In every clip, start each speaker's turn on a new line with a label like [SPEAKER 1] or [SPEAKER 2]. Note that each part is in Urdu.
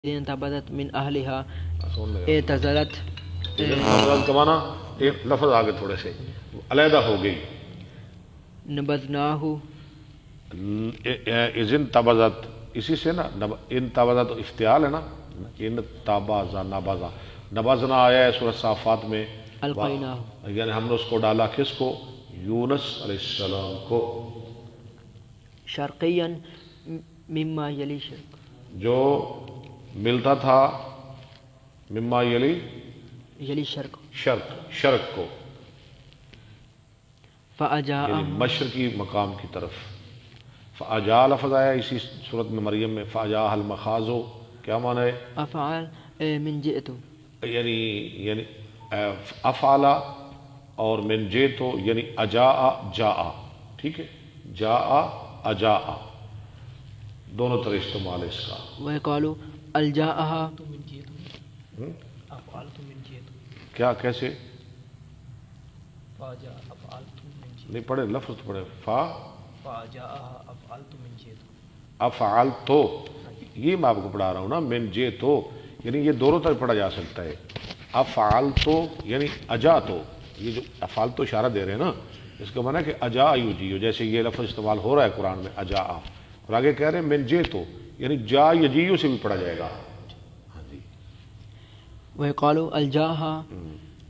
[SPEAKER 1] انتبذت من اہلها اعتزلت
[SPEAKER 2] انتبذت کا معنی ایک لفظ آگے تھوڑے سے علیحدہ ہو گئی.
[SPEAKER 1] نبذناہ
[SPEAKER 2] اذ انتبذت اسی سے نا انتبذت افتعال ہے نا. ان تابازا نبازا نبازنا آیا ہے سورۃ صافات میں
[SPEAKER 1] القیناہ
[SPEAKER 2] یعنی ہم نے اس کو ڈالا کس کو؟ یونس علیہ السلام کو.
[SPEAKER 1] شرقیا مما یلی شرق
[SPEAKER 2] جو ملتا تھا مما
[SPEAKER 1] یلی شرق
[SPEAKER 2] شرق کو
[SPEAKER 1] فاجاء
[SPEAKER 2] یعنی مشرقی مقام کی طرف. فاجا لفظ آیا اسی صورت میں مریم میں. فاجا المخاض کیا معنی ہے؟
[SPEAKER 1] افعال من جئت
[SPEAKER 2] یعنی افعال اور من جئتو یعنی اجاء جاء. ٹھیک ہے جاء اجاء دونوں طرح استعمال ہے اس کا.
[SPEAKER 1] وقالوا الجاءها
[SPEAKER 2] کیا کیسے نہیں پڑھے لفظ پڑھے فا افعال تو یہ میں آپ کو پڑھا رہا ہوں نا. من جے تو یعنی یہ دونوں طرح پڑھا جا سکتا ہے. افعال تو یعنی اجا تو یہ جو افعال تو اشارہ دے رہے ہیں نا اس کا معنی ہے کہ اجا یجیو جیسے یہ لفظ استعمال ہو رہا ہے قرآن میں اجا. اور آگے کہہ رہے ہیں من جے تو یعنی جا یجیو سے بھی پڑھا جائے گا. ہاں جی
[SPEAKER 1] وقالوا الجاءها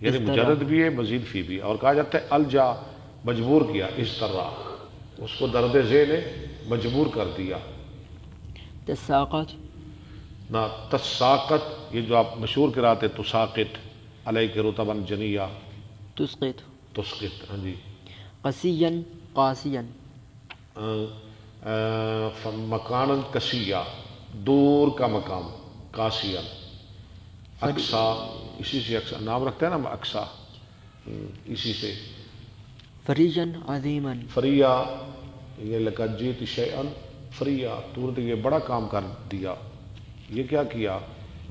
[SPEAKER 2] یعنی مجرد بھی ہے مزید فی بھی. اور کہا جاتا ہے الجا مجبور کیا اس طرح اس کو درد ذیل نے مجبور کر دیا.
[SPEAKER 1] تساقط
[SPEAKER 2] نہ تساقط یہ جو آپ مشہور کراتے تساقط علیہ رطبا جنیہ
[SPEAKER 1] تسقط
[SPEAKER 2] تسقط. ہاں جی
[SPEAKER 1] قسیا قاسیا
[SPEAKER 2] مکانا کسیہ دور کا مقام. کاسیا اقصا اسی سے اقصا نام رکھتے ہیں نا اقصا اسی سے.
[SPEAKER 1] فریجا عظیما
[SPEAKER 2] فریہ یہ لقد جئت شیئا فریہ تو نے یہ بڑا کام کر دیا. یہ کیا کیا؟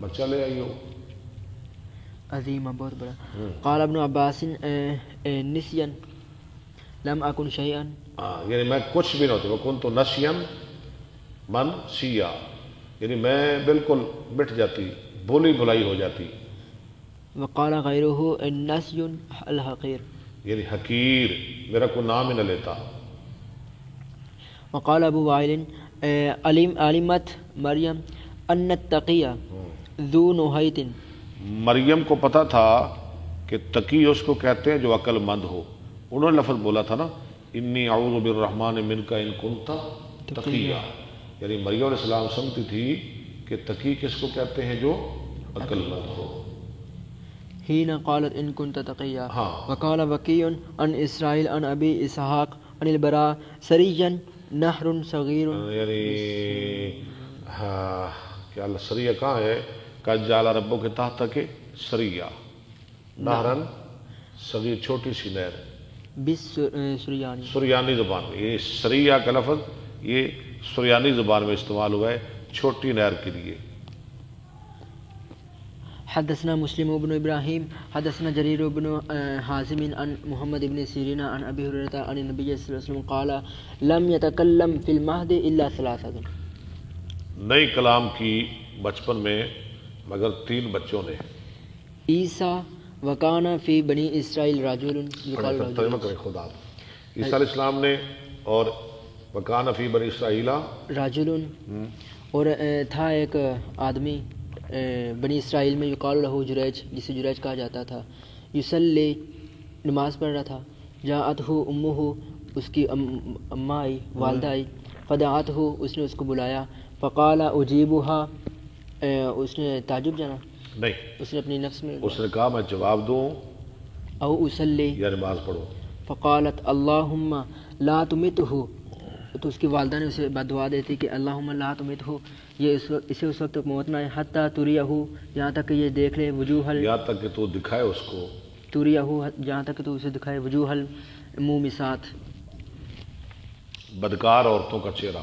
[SPEAKER 2] بچہ لے آئی ہو.
[SPEAKER 1] عظیما بہت بڑا. قال ابن عباس نسیا لم اکن شیئا
[SPEAKER 2] یعنی میں کچھ بھی نہ ہوتی وکن تو نسین من سیا یعنی میں بالکل مٹ جاتی بولی بھلائی ہو جاتی.
[SPEAKER 1] وقال غیرہ النسی الحقیر
[SPEAKER 2] یعنی حقیر میرا کوئی نام ہی نہ لیتا.
[SPEAKER 1] وقال ابو وائل علمت مریم ان التقی ذو نہیت.
[SPEAKER 2] مریم کو پتا تھا کہ تقی اس کو کہتے ہیں جو عقل مند ہو. انہوں نے لفظ بولا تھا نا انی اعوذ بالرحمن منک ان کنت تقیا. یعنی مریم علیہ السلام سمجھتی تھی کہ تقی کس کو کہتے ہیں جو عقل مند ہو.
[SPEAKER 1] حين قالت ان كنت تقيا. وقال وكيع عن اسرائيل عن ابي اسحاق عن البراء سريا نهر صغير.
[SPEAKER 2] یعنی کیا سریہ کہاں ہے؟ قد جعل ربک کے تحت کے سریہ نہرن صغیر چھوٹی سی نہر.
[SPEAKER 1] سریانی
[SPEAKER 2] سریانی زبان میں یہ سریہ کا لفظ یہ سریانی زبان میں استعمال ہوا ہے چھوٹی نہر کے لیے.
[SPEAKER 1] حدثنا مسلم بن ابراہیم حدثنا جریر بن حازم عن محمد بن سیرین عن ابی ہریرہ عن النبی صلی اللہ علیہ وسلم قال لم يتکلم فی المہد الا ثلاثہ.
[SPEAKER 2] نئی کلام کی بچپن میں مگر 3 بچوں نے.
[SPEAKER 1] عیسیٰ وکان فی بنی اسرائیل رجل یقال
[SPEAKER 2] ترجمہ کریں خدا. عیسیٰ علیہ السلام نے اور وکان فی بنی اسرائیل
[SPEAKER 1] رجل اور تھا ایک آدمی بنی اسرائیل میں یقال لہ جریج جسے جریج کہا جاتا تھا. یصلی نماز پڑھ رہا تھا. جاءتہ امہ اس کی اماں آئی والدہ آئی. فدعتہ اس نے اس کو بلایا. فقال اجیبها اس نے تعجب جانا
[SPEAKER 2] نہیں
[SPEAKER 1] اس نے اپنی نفس میں
[SPEAKER 2] اس نے کہا میں جواب دوں
[SPEAKER 1] او اصلی
[SPEAKER 2] یا نماز پڑھوں.
[SPEAKER 1] فقالت اللہم لا تمتہ تو اس کی والدہ نے اسے بددعا دیتی کہ اللہم لا تمتہ یہ اسے اس وقت تک موت نہ آئے حتی تریہ یہاں تک کہ یہ دیکھ لے وجوہ
[SPEAKER 2] یہاں تک کہ تو دکھائے اس کو
[SPEAKER 1] تریہ جہاں تک کہ تو اسے دکھائے وجوہ المومسات
[SPEAKER 2] بدکار عورتوں کا چہرہ.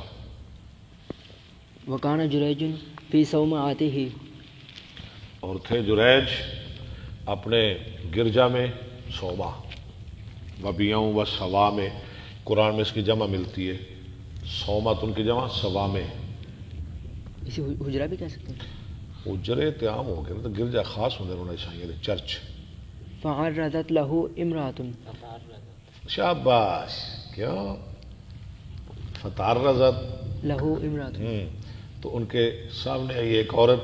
[SPEAKER 1] وکان جریج فی صومعتہ
[SPEAKER 2] اور تھے جریج اپنے گرجا میں صوبہ وبیعوں و سوا میں. قرآن میں اس کی جمع ملتی ہے صومت ان کی جمع سوا میں.
[SPEAKER 1] اسے حجرہ بھی کہہ سکتے ہیں.
[SPEAKER 2] اجرے تے عام ہو گئے نا، تو گرجا خاص ہوندے انہوں نے عیسائیوں دے چرچ.
[SPEAKER 1] فعرضت له امرأة
[SPEAKER 2] شاباش. کیوں؟ فتعرضت.
[SPEAKER 1] له امرأة
[SPEAKER 2] تو ان کے سامنے آئی ایک عورت،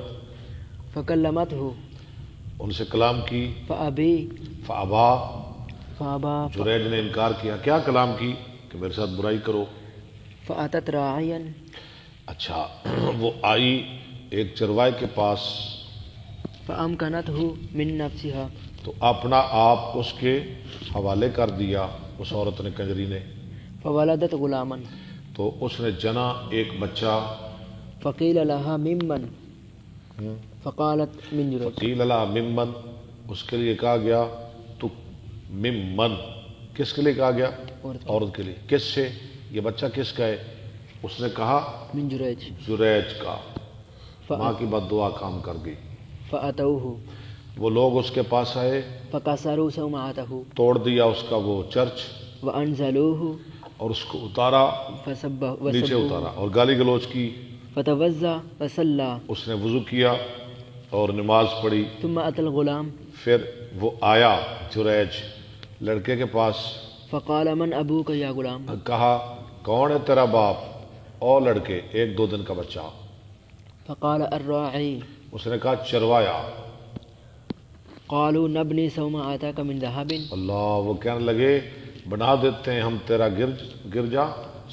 [SPEAKER 1] فكلمته
[SPEAKER 2] ان سے کلام کی.
[SPEAKER 1] فأبي
[SPEAKER 2] فابا،
[SPEAKER 1] فأبى
[SPEAKER 2] جریج نے انکار کیا. کیا کلام کی؟ کہ میرے ساتھ برائی کرو.
[SPEAKER 1] فأتت راعيا
[SPEAKER 2] اچھا، وہ آئی ایک چروائے کے پاس،
[SPEAKER 1] فأمكنته من نفسها
[SPEAKER 2] تو اپنا آپ اس کے حوالے کر دیا اس عورت نے، کنجری نے.
[SPEAKER 1] فولدت غلاما
[SPEAKER 2] تو اس نے جنا ایک بچہ.
[SPEAKER 1] فقيل لها ممن فقالت من جريج
[SPEAKER 2] فقیل لها ممن، اس کے لیے کہا گیا تو ممن، کس کے لیے کہا گیا؟ عورت کے لیے. کس سے؟ یہ بچہ کس کا ہے؟ اس نے کہا
[SPEAKER 1] من جريج
[SPEAKER 2] جریج کا. ماں کی بد دعا کام کر گئی.
[SPEAKER 1] فأتوه
[SPEAKER 2] وہ لوگ اس کے پاس آئے،
[SPEAKER 1] فكسروا سومعته
[SPEAKER 2] توڑ دیا اس کا وہ چرچ،
[SPEAKER 1] وأنزلوه
[SPEAKER 2] اور اس کو اتارا،
[SPEAKER 1] فسبه
[SPEAKER 2] نیچے اتارا، اور گالی گلوچ کی.
[SPEAKER 1] فتوضأ فصلى
[SPEAKER 2] اس نے وضو کیا اور نماز پڑھی.
[SPEAKER 1] ثم أتى الغلام
[SPEAKER 2] پھر وہ آیا جریج لڑکے کے پاس،
[SPEAKER 1] فقال من أبوك يا غلام
[SPEAKER 2] کہا کون ہے تیرا باپ؟ اور لڑکے، 1-2 دن کا بچہ.
[SPEAKER 1] فقال الراعي
[SPEAKER 2] اس نے کہا چروایا.
[SPEAKER 1] قالوا نبني صومعتك من ذهب
[SPEAKER 2] اللہ، وہ کہنے لگے بنا دیتے ہیں ہم تیرا گرجا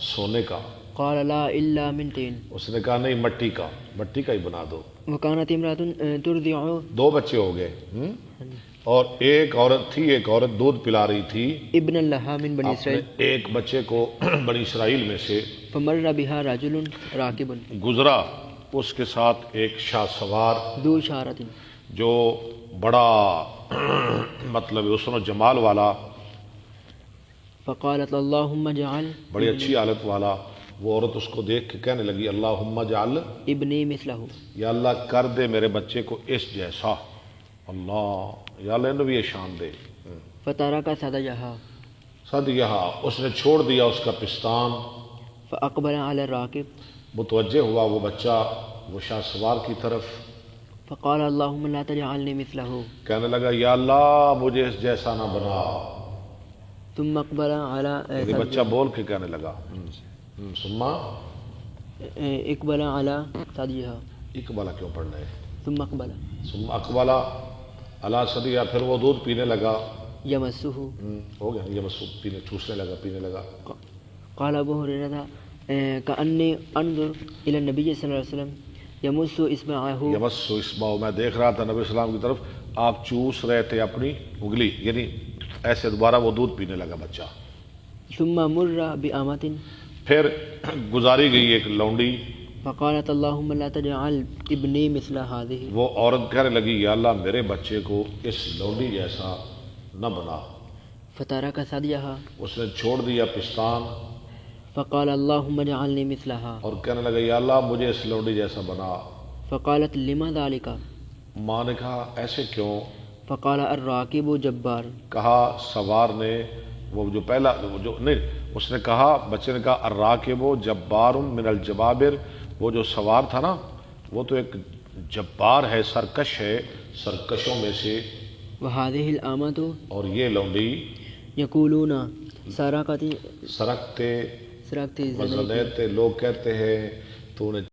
[SPEAKER 2] سونے کا.
[SPEAKER 1] قال لا إلا من طين
[SPEAKER 2] اس نے کہا نہیں، مٹی کا، مٹی کا ہی بنا دو.
[SPEAKER 1] وكانت امرأة ترضع
[SPEAKER 2] 2 بچے ہو گئے. اور ایک عورت تھی، ایک عورت دودھ پلا رہی تھی
[SPEAKER 1] ابنا لها من بني
[SPEAKER 2] اپنے
[SPEAKER 1] إسرائيل
[SPEAKER 2] ایک بچے کو بنی اسرائیل میں سے.
[SPEAKER 1] فمر بها رجل راكب
[SPEAKER 2] گزرا اس کے ساتھ ایک شاہ سوار
[SPEAKER 1] ذو شارة
[SPEAKER 2] جو بڑا مطلب حسن و جمال والا،
[SPEAKER 1] فقالت اللهم اجعل
[SPEAKER 2] بڑی اچھی حالت والا. وہ عورت اس کو دیکھ کے کہنے لگی اللہم اجعل،
[SPEAKER 1] ابني مثله
[SPEAKER 2] یا اللہ کر دے میرے بچے کو اس جیسا. اللہ، یا اللہ انہوں بھی یہ شان دے.
[SPEAKER 1] فترك ثديها
[SPEAKER 2] صد یہاں، اس نے چھوڑ دیا اس کا پستان.
[SPEAKER 1] فأقبل على الراكب
[SPEAKER 2] متوجہ ہوا وہ بچہ وہ شاہ سوار کی طرف.
[SPEAKER 1] فقال اللهم لا تجعلني مثله
[SPEAKER 2] کہنے لگا یا اللہ مجھے اس جیسا نہ بنا.
[SPEAKER 1] ثم اقبل على
[SPEAKER 2] یہ بچہ بول کے کہنے لگا سما
[SPEAKER 1] اقبل على ثديها
[SPEAKER 2] اقبالہ کیوں پڑھنا ہے؟
[SPEAKER 1] ثم اقبل
[SPEAKER 2] ثم اقبالہ علی صدیہ، پھر وہ دودھ پینے لگا.
[SPEAKER 1] يمسه
[SPEAKER 2] ہو گیا یہ بس پینے، چوسنے لگا، پینے لگا.
[SPEAKER 1] قال أبو هريرة كأني أنظر إلى النبي صلى الله عليه وسلم يمس إصبعه
[SPEAKER 2] یمس اسماء، میں دیکھ رہا تھا نبی السلام کی طرف، آپ چوس رہے تھے اپنی انگلی، یعنی ایسے دوبارہ وہ دودھ پینے لگا بچہ.
[SPEAKER 1] ثم مر بأمة
[SPEAKER 2] پھر گزاری گئی ایک لونڈی.
[SPEAKER 1] فقالت اللهم لا تجعل ابني مثل هذه
[SPEAKER 2] وہ عورت کہنے لگی یا اللہ میرے بچے کو اس لونڈی جیسا نہ بنا.
[SPEAKER 1] فترك ثديها
[SPEAKER 2] اس نے چھوڑ دیا پستان
[SPEAKER 1] فقال اللهم اجعلني مثلها
[SPEAKER 2] اور کہنے لگا یا اللہ مجھے اس لونڈی جیسا بنا.
[SPEAKER 1] فقالت لما ذلك
[SPEAKER 2] ماں نے کہا ایسے کیوں؟
[SPEAKER 1] فقال الراكب جبار
[SPEAKER 2] کہا سوار نے، وہ جو پہلا وہ جو نہیں، اس نے کہا بچے نے کہا الراکب جبار من الجبابر، وہ جو سوار تھا نا وہ تو ایک جبار ہے، سرکش ہے سرکشوں میں سے.
[SPEAKER 1] وهذه الأمة
[SPEAKER 2] اور یہ لونڈی
[SPEAKER 1] يقولون سرقت
[SPEAKER 2] سرکتے
[SPEAKER 1] سرقت
[SPEAKER 2] مزلتے، لوگ کہتے ہیں تو نے